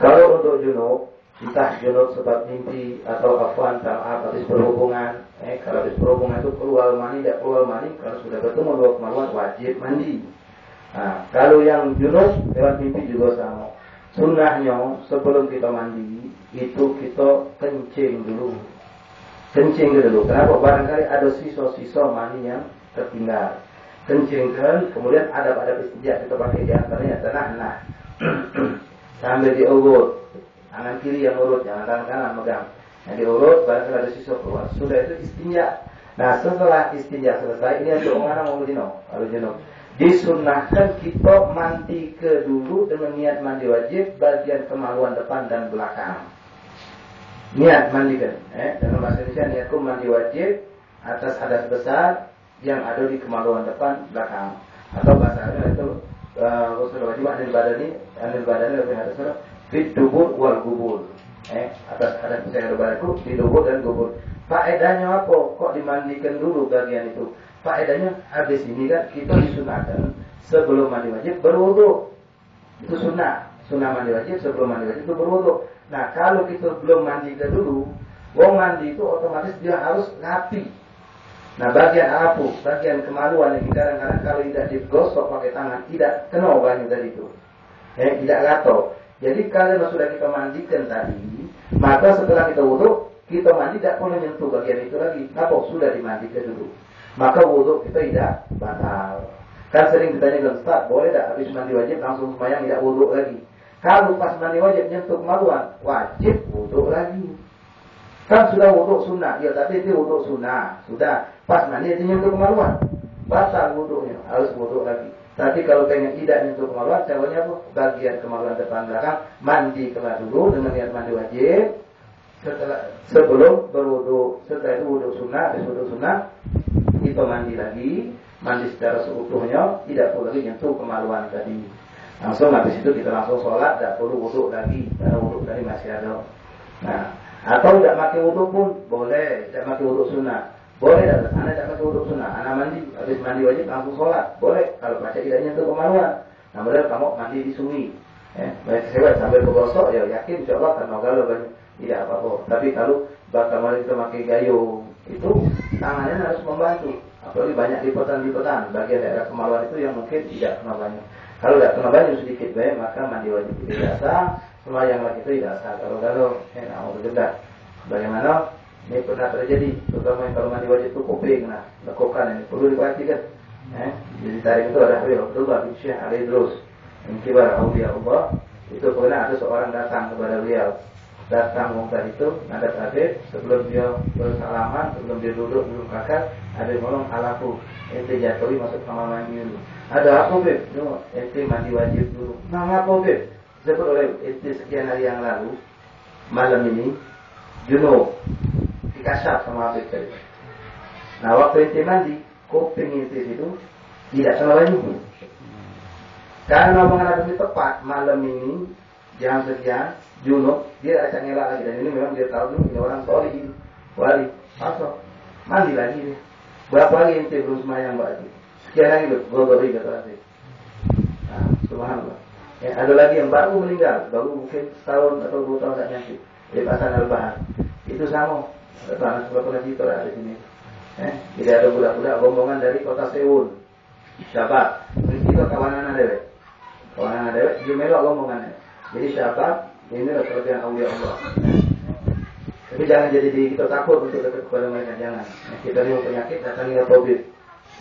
Kalau untuk junub, entah junub sebab mimpi atau afwan habis berhubungan. Kalau habis berhubungan itu keluar mani, tidak keluar mani. Kalau sudah bertemu dua kemaluan wajib mandi. Nah, kalau yang junub lewat mimpi juga sama. Sunnahnya sebelum kita mandi itu kita kencing dulu. Kencing dulu. Kenapa? Barangkali ada sisa-sisa mani yang tertinggal. Kencingkan, kemudian adab-adab istinja kita pakai di antaranya tanah sambil diurut, tangan kiri yang urut, jangan tangan kanan megang. Yang diurut, barangkali ada sisa keluar. Sudah itu istinja. Nah, setelah istinja selesai, ini untuk orang mau kalau jenuh. Disunnahkan kita mandi ke dulu dengan niat mandi wajib bagian kemaluan depan dan belakang. Niat mandikan, dengan bahasa Indonesia niatku mandi wajib atas hadas besar yang ada di kemaluan depan belakang, atau bahasanya itu usul wajib anil badani lebih atas fit dubur wal gubur, atas hadas besar yang berbaku di dubur dan gubur. Faedahnya apa? Kok dimandikan dulu bagian itu? Faedahnya habis ini kan kita disunahkan sebelum mandi wajib berwudu. Itu sunnah mandi wajib sebelum mandi wajib itu berwudu. Nah, kalau kita belum mandi dulu, wong mandi itu otomatis dia harus rapi. Nah, bagian apa? Bagian kemaluan yang kadang-kadang kalau tidak digosok pakai tangan tidak kena banyu tadi itu. Tidak gatal. Jadi kalau sudah kita mandikan tadi, maka setelah kita wudu, kita mandi tidak boleh menyentuh bagian itu lagi. Kenapa? Sudah dimandikan dulu. Maka wudu kita tidak batal. Kan sering ditanya Ustaz, boleh tak habis mandi wajib langsung sembahyang tidak wudu lagi? Kalau pas mandi wajib menyentuh kemaluan, wajib wudu lagi. Kan sudah wudu sunnah, ya tapi itu wudu sunnah. Sudah pas mandi itu nyentuh kemaluan, batal wudunya, harus wudu lagi. Tapi kalau pengen tidak nyentuh kemaluan, caranya apa? Bagian kemaluan depan belakang mandi kelar dulu dengan niat mandi wajib. Sebelum berwudu, setelah itu wudu sunnah, habis wudu sunnah kita mandi lagi, mandi secara seutuhnya, tidak perlu lagi nyentuh kemaluan tadi. Langsung habis itu kita langsung sholat, tidak perlu wudu lagi, karena wudu tadi masih ada. Nah, atau tidak pakai wudu pun boleh, tidak pakai wudu sunnah. Boleh tak? Anak tidak pakai wudu sunnah. Anak mandi, habis mandi wajib langsung sholat. Boleh, kalau baca tidak nyentuh kemaluan. Nah, model kamu mandi di sungai. Baik sewet sambil bergosok, ya yakin insya Allah karena galau banyak. Tidak apa-apa. Tapi kalau bakal mandi kita pakai gayung, itu tangannya harus membantu. Apalagi banyak lipetan-lipetan. Bagian daerah kemaluan itu yang mungkin tidak kena banyak. Kalau tidak kena banyak sedikit baik, maka mandi wajib tidak sah. Sembahyang lagi itu tidak sah. Kalau mau bergerak. Bagaimana? Ini pernah terjadi, terutama yang kalau mandi wajib itu kuping, nah lekukan ini perlu diperhatikan. Jadi tarik itu ada Habib Abdullah bin Syekh Al-Idrus, yang kibar awliya Allah. Itu pernah ada seorang datang kepada beliau, datang mungkar itu, nadat Habib, sebelum dia bersalaman, sebelum dia duduk belum kakak, Habib ngomong alafu, ente jatuhi masuk kamar mandi dulu. Ada apa Habib? Ente mandi wajib dulu. Nah apa Habib? Sebut oleh ente sekian hari yang lalu, malam ini junub dikasyaf sama Habib tadi. Nah waktu ente mandi, kuping ente itu tidak sama banyu. Karena omongan Habib tepat, malam ini jam sekian junub, dia akan ngelak lagi. Dan ini memang dia tahu ini orang solih, wali, masuk mandi lagi dia. Berapa lagi ente belum semayang baju? Sekian lagi loh, gogori kata Habib. Nah, subhanallah. Ada lagi yang baru meninggal, baru mungkin setahun atau 2 tahun tak nyampe. Di Hasan Al-Bahar. Itu sama. Ada anak sekolah pengajian ada di sini. Jadi ada budak-budak rombongan dari kota Seoul. Syabat. Ini kita kawanan dewek. Kawanan dewek, dia melok rombongannya. Jadi syabat, Inilah kelebihan aulia Allah. Tapi jangan jadi kita takut untuk dekat kepada mereka, jangan. Kita ini penyakit datangnya tabib.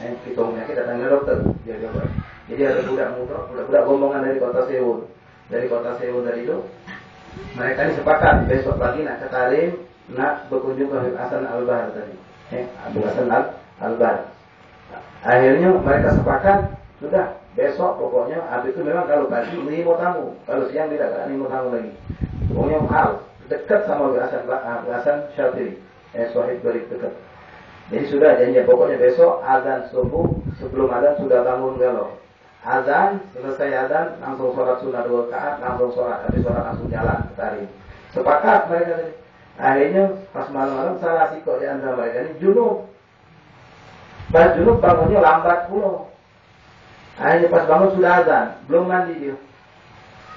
Kita penyakit datangnya dokter. Jadi ada budak gombongan dari kota Seoul. Dari kota Seoul dari itu, mereka ini sepakat besok pagi nak ke Tarim, nak berkunjung ke Habib Hasan Al-Bahar tadi. Habib Hasan Al-Bahar. Akhirnya mereka sepakat, sudah besok pokoknya Habib itu memang kalau pagi menerima tamu, kalau siang tidak akan menerima tamu lagi. Pokoknya harus dekat sama Habib Hasan Syafiri, Sohib Berik dekat. Jadi sudah janji pokoknya besok azan subuh, sebelum azan sudah bangun galau. Azan, selesai azan, langsung sholat sunnah 2 rakaat, langsung sholat, habis sholat langsung jalan ke Tarim. Sepakat mereka tadi. Akhirnya pas malam-malam salah sikok di antara mereka ini junub. Pas junub bangunnya lambat pula. Akhirnya pas bangun sudah azan, belum mandi dia.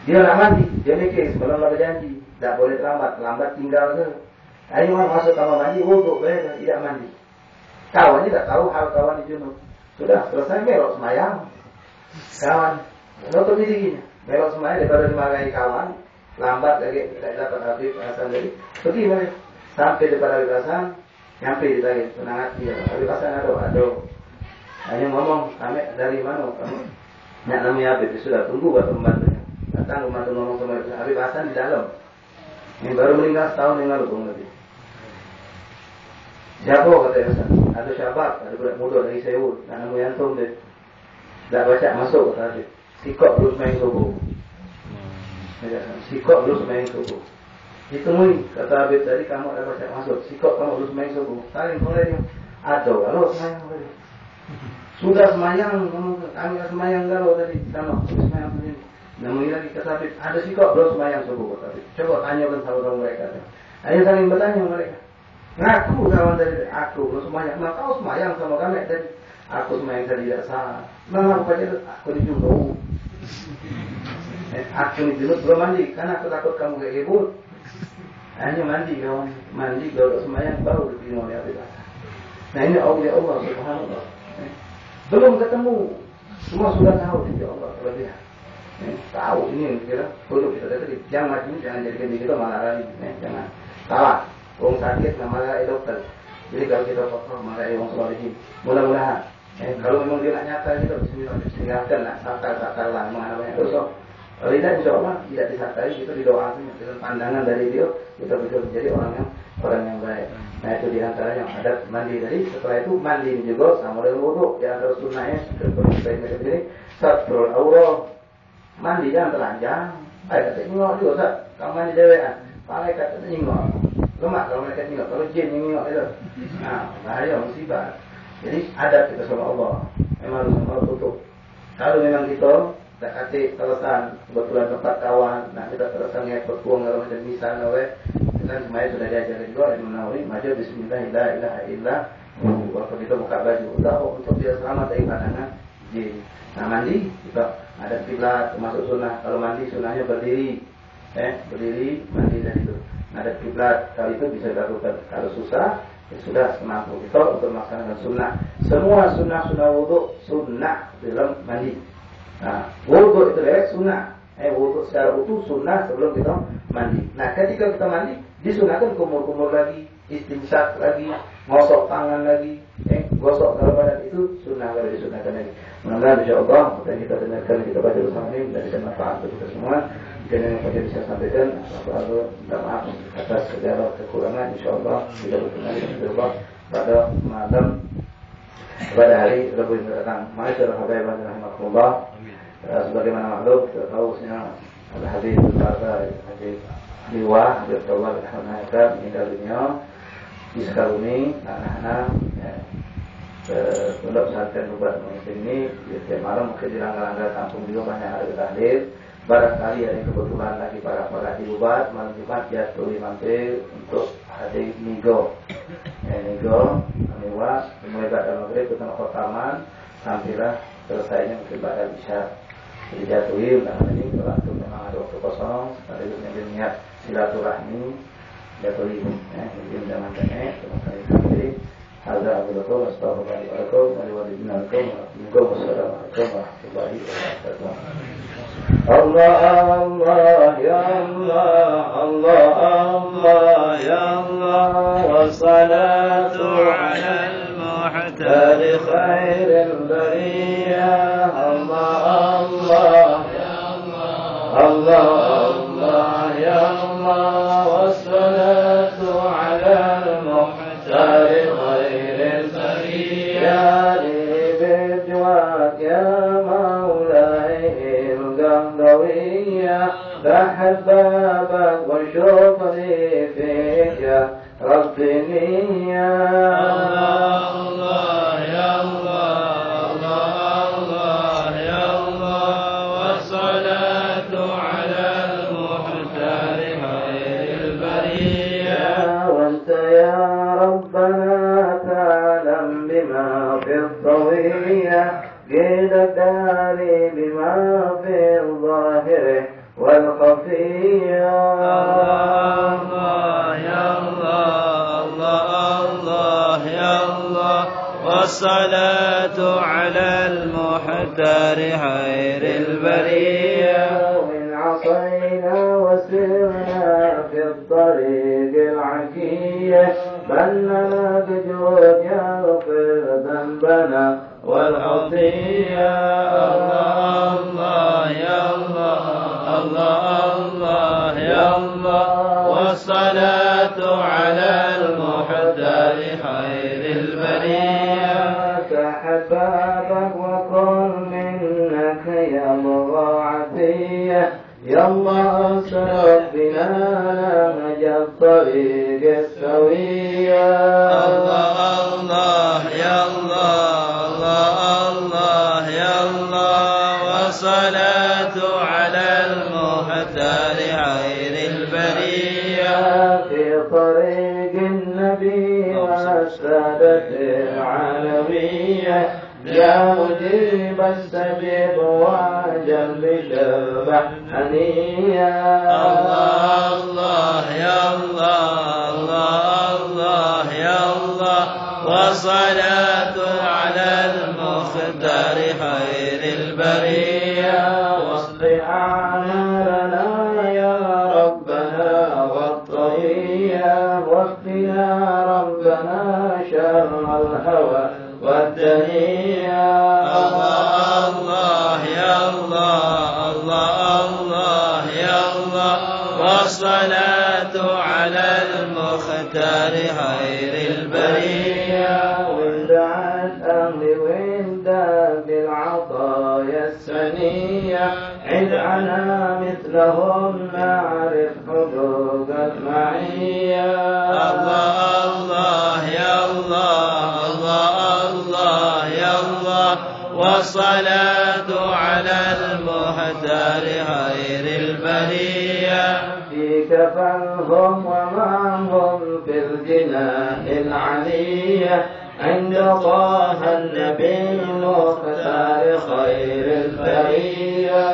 Dia nak mandi, dia mikir sebelum ada janji, tak boleh lambat tinggal ke. Akhirnya orang masuk kamar mandi, wuduk, tidak mandi. Kawannya tak tahu hal kawan di junub. Sudah selesai melok semayang. Kawan, nonton ini gini, melok semuanya daripada dimarahi kawan, lambat lagi tidak dapat Habib Hasan jadi pergi mereka sampai depan Habib Hasan, nyampe di tadi tenang hati ya. Habib Hasan ada, hanya ngomong kami dari mana kamu? Nak namanya Habib sudah tunggu buat pembantunya. Datang pembantu ngomong sama Habib Hasan di dalam. Ini baru meninggal setahun yang lalu kurang lebih. Siapa kata Hasan? Ada syabab, ada budak muda dari Seoul, nak namanya Antum deh. Tak baca masuk kata Habib. Sikok terus main subuh. Sikok terus main subuh. Ditemui kata Habib tadi kamu ada baca masuk. Sikok kamu terus main subuh. Saling mulai ada kalau semayang tadi. Sudah semayang kami semayang kalau tadi sama semayang tadi. Namun lagi kata Habib ada sikok terus semayang subuh kata Habib. Coba tanyakan saudara mereka. Ayo saling bertanya mereka. Ngaku kawan tadi aku terus semayang. Nah kau semayang sama kami tadi. Aku semayang tadi tidak salah. Nah, aku dijunuk. Aku dijunuk belum mandi, karena aku takut kamu kayak ibu. Hanya mandi kawan, mandi kalau semayang baru diterima oleh Habib Hasan. Nah ini Allah Subhanallah. Belum ketemu, semua sudah tahu insya Allah kelebihan. Tahu ini kira perlu kita dekati. Jangan jadikan diri kita malah lagi. Jangan salah. Orang sakit malah dokter. Jadi kalau kita kotor malah orang salihin. Mudah-mudahan. Kalau memang dia nak nyata kita bismillahirrahmanirrahim nak sakar lah mengenai dosa. Kalau tidak insya Allah tidak disakai kita didoakan dengan pandangan dari dia kita bisa menjadi orang yang baik. Nah itu diantara yang ada mandi tadi. Setelah itu mandi juga sama dengan wudhu. Di antara sunnahnya seperti saya sendiri satrul aurat. Mandi jangan telanjang. Kata nyingok juga Ustaz. Kamu mandi dewean. Pakai kata nyingok. Lemak kalau mereka nyingok. Kalau jin nyingok itu. Nah bahaya musibah. Jadi adab kita sama Allah. Memang harus Allah tutup. Kalau memang kita tak kasih telesan kebetulan tempat kawan, nak kita telesan ngek berkuang kalau macam misalnya kan semuanya sudah diajarin juga yang menawari maju bismillahirrahmanirrahim. Waktu kita buka baju untuk dia selamat dari pandangan jin. Nah mandi kita ada kiblat termasuk sunnah. Kalau mandi sunnahnya berdiri, berdiri mandi dari itu. Ada kiblat kalau itu bisa dilakukan. Kalau susah ya sudah semampu kita untuk melaksanakan sunnah. Semua sunnah wudhu sunnah dalam mandi. Nah, wudhu itu adalah sunnah. Wudhu secara utuh sunnah sebelum kita mandi. Nah, ketika kita mandi disunahkan kumur-kumur lagi, istinsak lagi, ngosok tangan lagi, gosok dalam badan itu sunnah kalau disunahkan lagi. Mudah-mudahan insyaallah apa yang kita dengarkan kita baca bersama ini menjadi manfaat untuk kita semua. Dan yang saya bisa sampaikan, selalu minta maaf atas segala kekurangan. Insyaallah kita berkenan dengan pada malam pada hari Rabu yang datang. Ma'asyiral hadirin rahimakumullah. Sebagaimana makhluk kita tahu ada hadis berkata hadis liwah Habib Tawal alhamdulillah meninggal dunia di Sukabumi. Anak-anak pondok pesantren Nubat ini setiap malam mungkin di langgar-langgar kampung juga banyak ada tahdir. Barangkali ada kebetulan lagi para di Ubat malam Jumat jatuh mampir untuk hadir Nigo Niwa mulai pada maghrib ke tempat taman sampailah selesainya mungkin pada bisa dijatuhi. Nah ini kalau itu memang ada waktu kosong ada yang niat silaturahmi jatuhi mungkin jangan banyak terima kasih. Hadza abillahi astaghfirullahaladzim wa liwalidina wa wassalamualaikum warahmatullahi wabarakatuh. Allah Allah ya Allah Allah Allah ya Allah wassalatu ala al-muhtadi khairil bariyah. Allah Allah ya Allah Allah Allah ya Allah wassalatu ala al-muhtadi khairil bariyah. Bidwak ya بحبابك وشكري فيك ربي يا الله يا الله الله الله يا الله والصلاة على المختار خير البرية. وانت يا ربنا تعلم بما في الطوية قيل داري بما في الظاهر والخفية. الله يا الله الله الله يا الله والصلاة على المختار خير البرية. وإن عصينا وسرنا في الطريق العكية بل لنا بجود يغفر ذنبنا والخطية. الله الله يا الله الله الله يا الله والصلاة على المحتار خير البرية. كحبابك وكن منك يا مضاعتية يا الله سرب بنا نهج الطريق السوية. الله الله يا الله الله يا الله والصلاة على المختار خير البرية. في طريق النبي والسادة العالمية يا مجيب السبيب وجل شربح حنيا. الله الله يا الله الله الله يا الله والصلاة على المختار خير البرية. واصلح أعمالنا يا ربنا والطهية واقنا ربنا شر الهوى والدنيا. الله الله يا الله الله الله يا الله والصلاة على المختار خير البرية. ودعت أهلي وندى بالعطايا السنية عدعنا مثلهم نعرف حقوق المعية. الله الله يا الله الله يا الله والصلاة على المختار خير البرية. فيك فالهم ومعهم في الجنان العلية عند طه النبي المختار خير البرية.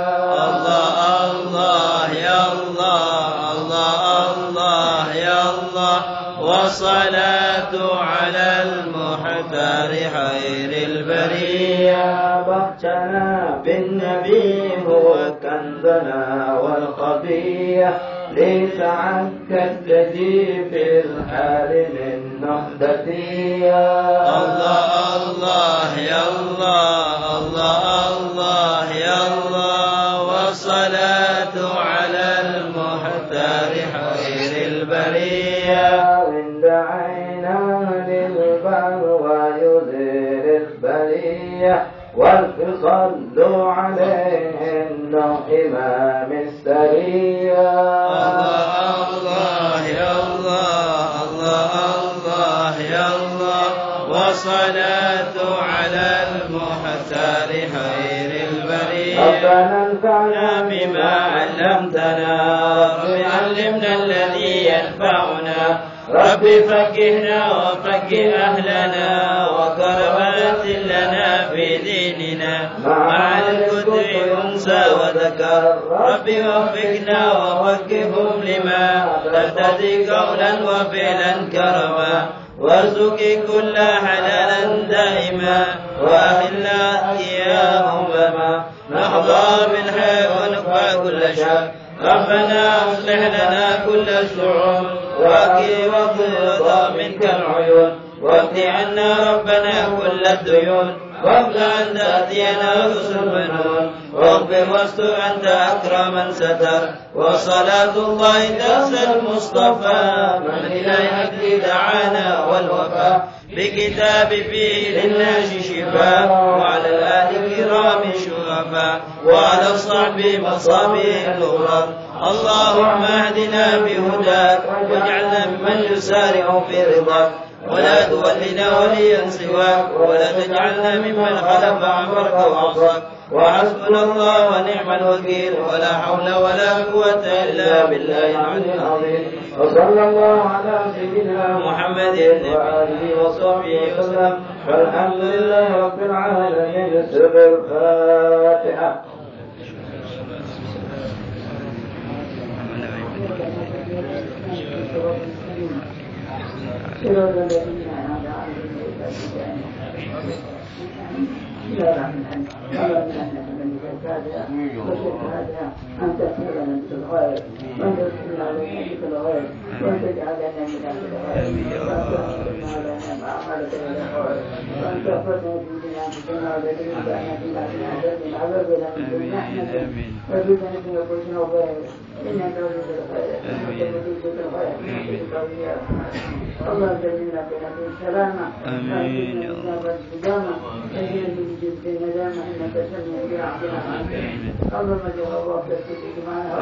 الله الله يا الله الله الله يا الله والصلاة على المختار خير البرية. بختنا بالنبي هو كنزنا والخبية ليس عنك الذي في الحال من نهدتيا. الله الله يا الله الله الله يا الله والصلاة على المختار خير البرية. وإن دعينا للبلوى يزيل البرية والتصلوا عليه إنه إمام السرية. الله الله يا الله الله الله يا الله والصلاة على المختار خير البرية. ربنا انفعنا بما علمتنا رب علمنا الذي ينفعنا رب فقهنا وفقه أهلنا وكرمات لنا في ديننا مع الكتب أنثى وذكر رب وفقنا ووفقهم لما ترتدي قولا وفعلا كرما وارزقي كل حلالا دائما وأهلا يا أمما نحظى بالخير ونقبع كل شر ربنا أصلح لنا كل الشعوب وأكي وقضى منك العيون واقض عنا ربنا كل الديون وابلغ أن تأتينا رسل المنون واغفر واستر أنت أكرم من ستر وصلاة الله تأسى المصطفى من إلى حق دعانا والوفاء بكتاب فيه للناس شفاء وعلى الآل الكرام شرفاء وعلى الصحب مصابيح الغرر اللهم اهدنا بهداك واجعلنا ممن يسارع في رضاك ولا تولنا وليا سواك ولا تجعلنا ممن خلف أمرك وعصاك وحسبنا الله ونعم الوكيل ولا حول ولا قوة إلا بالله العلي العظيم وصلى الله على سيدنا محمد وآله وصحبه وسلم والحمد لله رب العالمين. سر الفاتحة. أن تسألنا من الخير وأن تسألنا على نبيك الغير وأن تجعلنا من أهل الخير وأن تحفظنا لنا مع عملك إلى الخير وأن تحفظنا في دنيا أنفسنا وذكرنا بأننا من عذابنا عذابنا من دون رحمتك وجودنا في نفوسنا وغيره إنك ولي الخير إنك ولي الخير إنك ولي الخير. الله جزينا بنا السلامة آمين يا الله والسلامة تجينا بجد الندامة إنك سميع برحمتنا اللهم اجعل الله تسجد معنا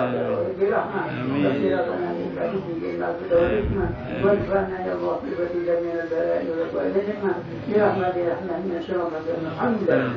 برحمة وصراطنا من بعده إلا بالحكمة وادفعنا يا الله بفتيلة من البلاء والحكمة برحمة من شر ما الحمد لله.